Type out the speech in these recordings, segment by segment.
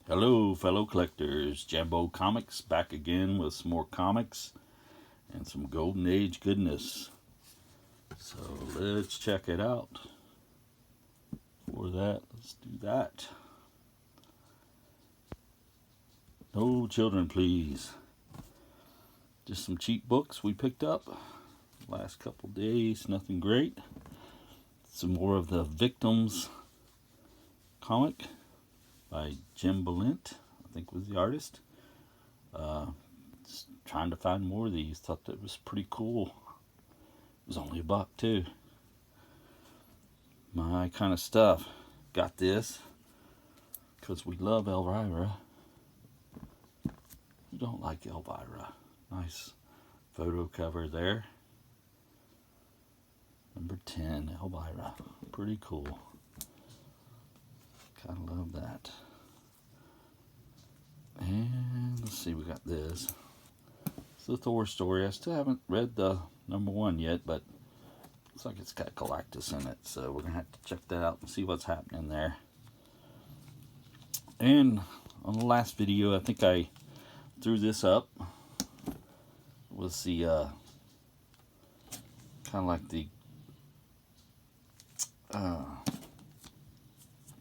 Hello, fellow collectors. Jambo Comics back again with some more comics and some Golden Age goodness. So let's check it out. For that, let's do that. No children, please. Just some cheap books we picked up last couple days. Nothing great. Some more of the Victims comic by Jim Balint, I think was the artist. Just trying to find more of these. Thought that was pretty cool. It was only $1 too. My kind of stuff. Got this because we love Elvira. You don't like Elvira. Nice photo cover there. Number 10, Elvira. Pretty cool. Kind of love that. And let's see, we got this. It's the Thor story. I still haven't read the number 1 yet, but looks like it's got Galactus in it. So we're going to have to check that out and see what's happening there. And on the last video, I think I threw this up. It was the kind of like the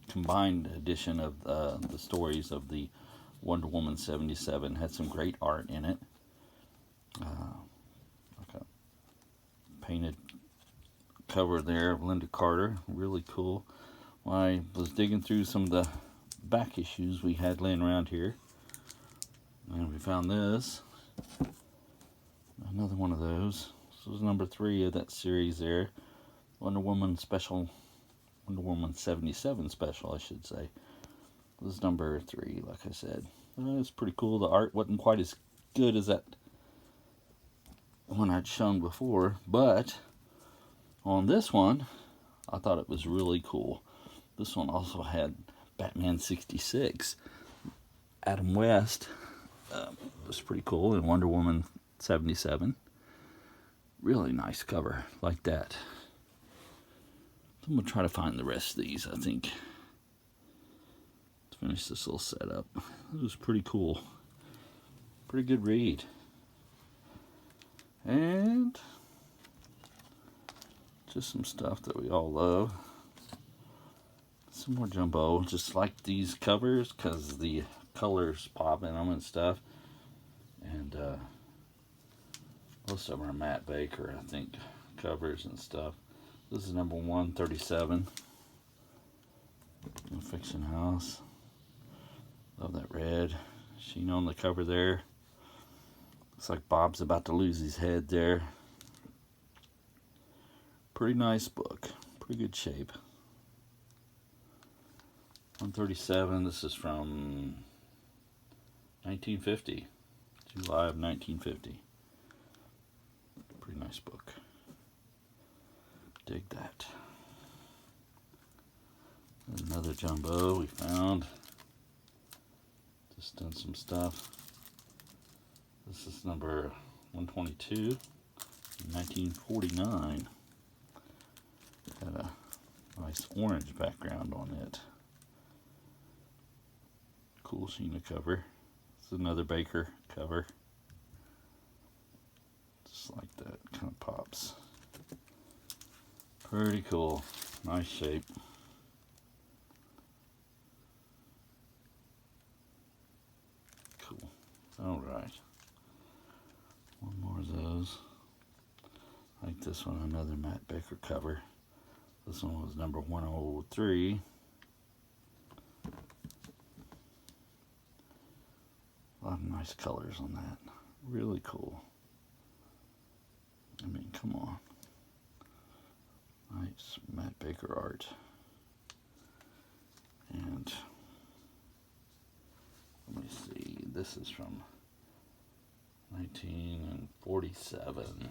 combined edition of the stories of the Wonder Woman 77. Had some great art in it. Like a painted cover there of Lynda Carter. Really cool. Well, I was digging through some of the back issues we had laying around here, and we found this. Another one of those. This was number 3 of that series there. Wonder Woman 77 special, I should say. This is number 3, like I said. It's pretty cool. The art wasn't quite as good as that one I'd shown before, but on this one, I thought it was really cool. This one also had Batman 66, Adam West. It was pretty cool, and Wonder Woman 77. Really nice cover, like that. I'm going to try to find the rest of these, I think, to finish this little setup. It was pretty cool. Pretty good read. And just some stuff that we all love. Some more Jumbo. Just like these covers because the colors pop in them and stuff. And most of them are Matt Baker, I think, covers and stuff. This is number 137. Fiction House. Love that red sheen on the cover there. Looks like Bob's about to lose his head there. Pretty nice book. Pretty good shape. 137. This is from 1950. July of 1950. Pretty nice book. Dig that. Another Jumbo we found. Just done some stuff. This is number 122, 1949. Got a nice orange background on it. Cool Sheena cover. This is another Baker cover. Just like that, kind of pops. Pretty cool. Nice shape. Cool. Alright. One more of those. Like this one, another Matt Baker cover. This one was number 103. A lot of nice colors on that. Really cool. I mean, come on. Nice Matt Baker art. And let me see, this is from 1947.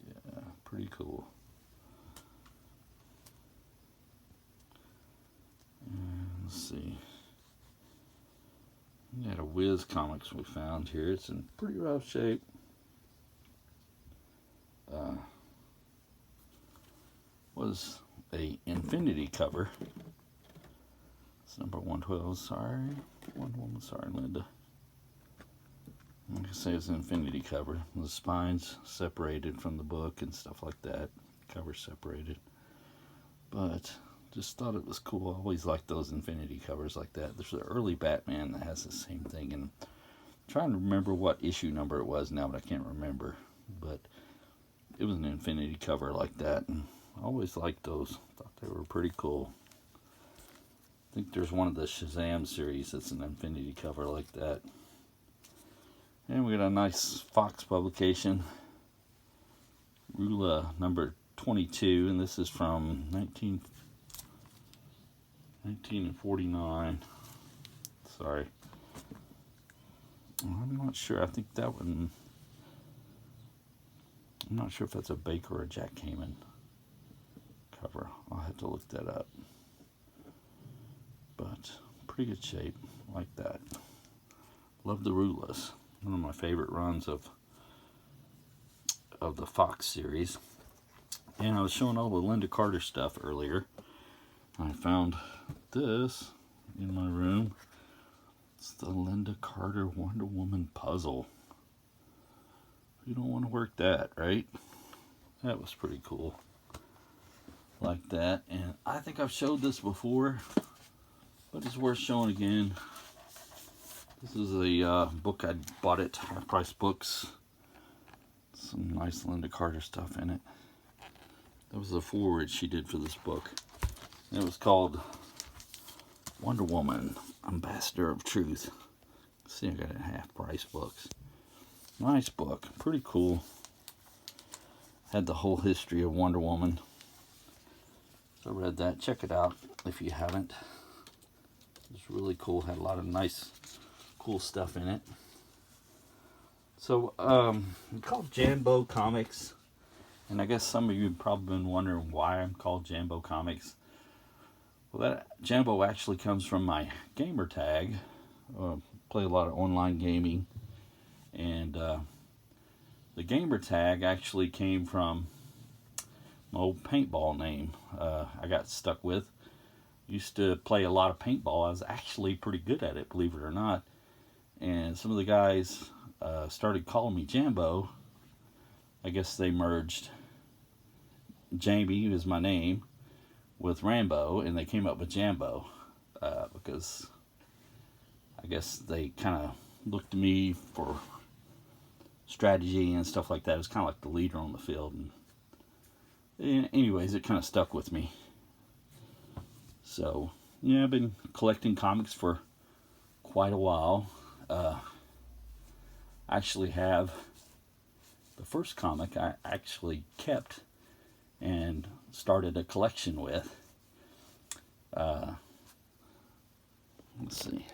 Yeah, pretty cool. And let's see. We had a Wiz Comics we found here. It's in pretty rough shape. Was a Infinity cover It's number 112. Sorry. Wonder Woman. Sorry, Lynda. Like I say, it's an infinity cover. The spine's separated from the book and stuff like that. Cover separated. But just thought it was cool. I always liked those infinity covers like that. There's an early Batman that has the same thing. And I'm trying to remember what issue number it was now, but I can't remember. But it was an infinity cover like that. And I always liked those. Thought they were pretty cool. I think there's one of the Shazam series that's an infinity cover like that. And we got a nice Fox publication. Rula number 22, and this is from 1949. Sorry. I'm not sure. I think that one, I'm not sure if that's a Baker or a Jack Kamen cover. I'll have to look that up. But pretty good shape, like that. Love the Rulas. One of my favorite runs of the Fox series. And I was showing all the Lynda Carter stuff earlier. I found this in my room. It's the Lynda Carter Wonder Woman puzzle. You don't want to work that, right? That was pretty cool. Like that. And I think I've showed this before, but it's worth showing again. This is a book I bought at Half Price Books. Some nice Lynda Carter stuff in it. That was the foreword she did for this book. It was called Wonder Woman, Ambassador of Truth. See, I got it at Half Price Books. Nice book, pretty cool. Had the whole history of Wonder Woman. So I read that. Check it out if you haven't. It's really cool. Had a lot of nice, cool stuff in it. So, it's called Jambo Comics. And I guess some of you have probably been wondering why I'm called Jambo Comics. Well, that Jambo actually comes from my gamer tag. Play a lot of online gaming. And the gamer tag actually came from my old paintball name I got stuck with. Used to play a lot of paintball. I was actually pretty good at it, believe it or not. And some of the guys started calling me Jambo. I guess they merged Jamie, is my name, with Rambo, and they came up with Jambo because I guess they kind of looked to me for strategy and stuff like that. It was kind of like the leader on the field. And anyways, it kind of stuck with me. So, yeah, I've been collecting comics for quite a while. I actually have the first comic I actually kept and started a collection with. Let's see.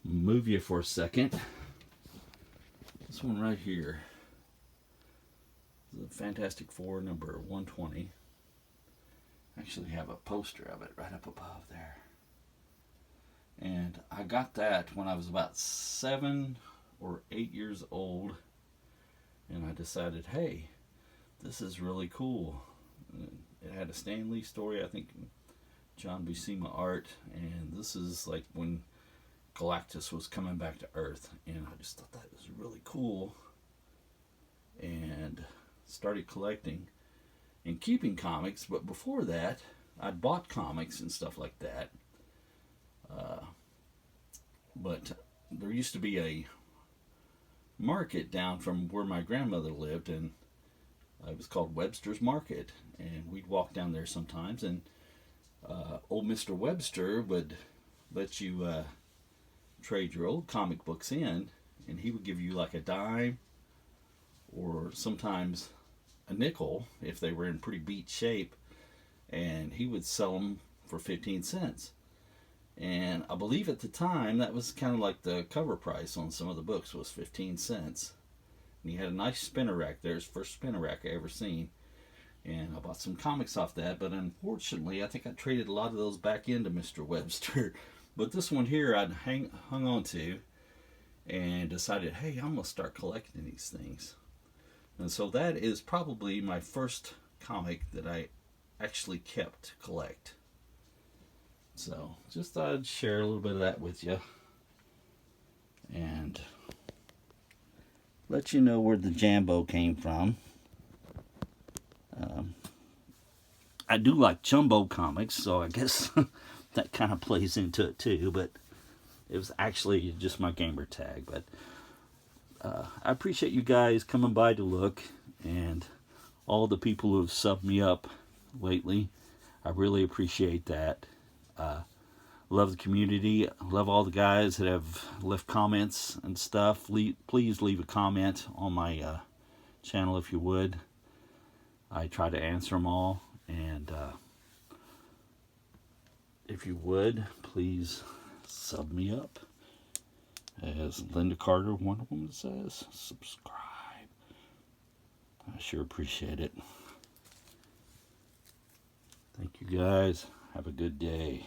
Move you for a second. This one right here. The Fantastic Four number 120. I actually have a poster of it right up above there. And I got that when I was about 7 or 8 years old. And I decided, hey, this is really cool. And it had a Stan Lee story, I think John Buscema art. And this is like when Galactus was coming back to Earth. And I just thought that was really cool. And started collecting and keeping comics. But before that, I'd bought comics and stuff like that. But there used to be a market down from where my grandmother lived, and it was called Webster's Market, and we'd walk down there sometimes, and old Mr. Webster would let you trade your old comic books in, and he would give you like a dime or sometimes a nickel if they were in pretty beat shape, and he would sell them for 15 cents. And I believe at the time that was kind of like the cover price on some of the books was 15 cents. And he had a nice spinner rack there. His first spinner rack I ever seen. And I bought some comics off that. But unfortunately, I think I traded a lot of those back into Mr. Webster. But this one here I'd hung on to and decided, hey, I'm going to start collecting these things. And so that is probably my first comic that I actually kept to collect. So just thought I'd share a little bit of that with you and let you know where the Jambo came from. I do like Jumbo comics, so I guess that kind of plays into it too, but it was actually just my gamer tag. But I appreciate you guys coming by to look, and all the people who have subbed me up lately. I really appreciate that. Love the community. Love all the guys that have left comments and stuff. Please leave a comment on my channel if you would. I try to answer them all, and if you would, please sub me up. As Lynda Carter, Wonder Woman, says, subscribe. I sure appreciate it. Thank you guys. Have a good day.